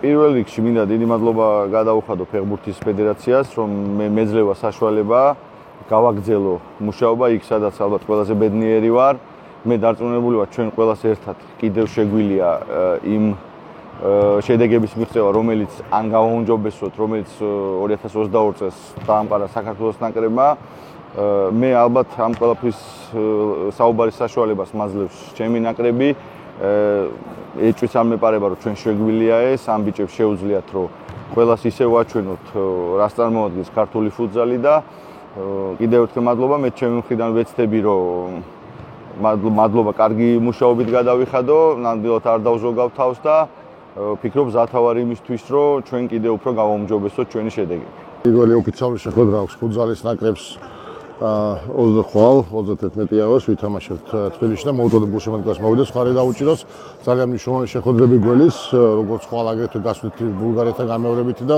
პირველ რიგში მინდა დიდი მადლობა გადაუხადო ფეხბურთის ფედერაციას, რომ მეძლევა საშუალება გავაგრძელო მუშაობა იქ, სადაც ალბათ ყველაზე ბედნიერი ვარ. მე დარწმუნებული ვარ, ჩვენ ყველას ერთად კიდევ შეგვიძლია იმ შედეგების მიღწევა, რომელიც ან გავაუმჯობესოთ, რომელიც 2022 წელს დაამყარა საქართველოს ნაკრებმა. მე ალბათ ამ ყველაფრის საუბარის საშუალებას მაძლევს ჩემი ნაკრები. ეჭვიც არ მეპარება, რომ ჩვენ შეგვიძლია ეს, ამ ბიჭებს შეუძლიათ, რომ ყველას ისე ვაჩვენოთ, რას წარმოადგენს ქართული ფუტზალი და კიდევ ერთხელ მადლობა. მე ჩემი მხრიდან ვეცდები, რომ მადლობა კარგი მუშაობით გადავიხადო, ნამდვილად არ დავზოგავ თავს და ვფიქრობ ზათავარი იმისთვის, რომ ჩვენ კიდევ უფრო გავაუმჯობესოთ ჩვენი შედეგები. პირველი ოფიციალური შეხვედრა აქვს ფუტზალის ნაკრებს 21 აგვისტოს ვითამაშებთ თბილისში და მოვუწოდებ გულშემატკივრებას მოვიდეს ხარი დაუჭიროს. ძალიან მნიშვნელოვანი შეხვედრები გველის, როგორც ხვალ აგრეთვე გასვლითი ბულგარეთთან გამეორებითი და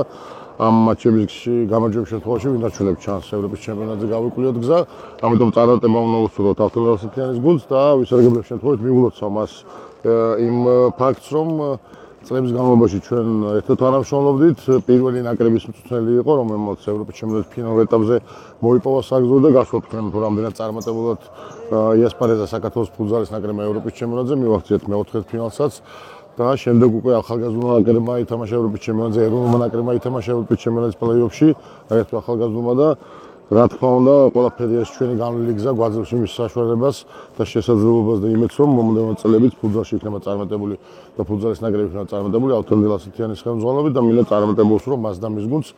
ამ მატჩებში გამარჯვების შემთხვევაში ვინარჩუნებთ ჩანს ევროპის ჩემპიონატზე გავიკვლიოთ გზა. ამიტომ წარმატება უნდა უსურვოთ ავტომატურად გუნდს და ვისარგებლებ შემთხვევით მივულოცავ მას იმ ფაქტს, რომ წლების განმავლობაში ჩვენ ერთად თანამშრომლობდით. პირველი ნაკრების მწვრთნელი იყო, რომელმაც ევროპის ჩემპიონატის ფინალურ ეტაპზე მოიპოვა საგზური და გასვლა თქვენ თუ რამდენად წარმატებულად იასპარეზა საქართველოს ფუტზალის ნაკრებმა ევროპის ჩემპიონატზე, მივახციეთ მეოთხე ფინალსაც და შემდეგ უკვე ახალგაზრდა ნაკრებმა ითამაშა ევროპის ჩემპიონატზე, ეროვნულმა ნაკრებმა ითამაშა ევროპის ჩემპიონატის პლეი-ოფში, აგრეთვე ახალგაზრდულმა და რა თქმა უნდა, ყველაფერი ეს ჩვენი განვლილი გზა გვაძლევს იმის საშუალებას და შესაძლებლობას და იმედს, რომ მომდევნო წლებიც ფუტზალში იქნება წარმატებული და ფუტზალის ნაკრები იქნება წარმატებული ავთანდილ ასეთიანის ხელმძღვანელობით და მინდა წარმატებულს რომ მას და მის გუნდს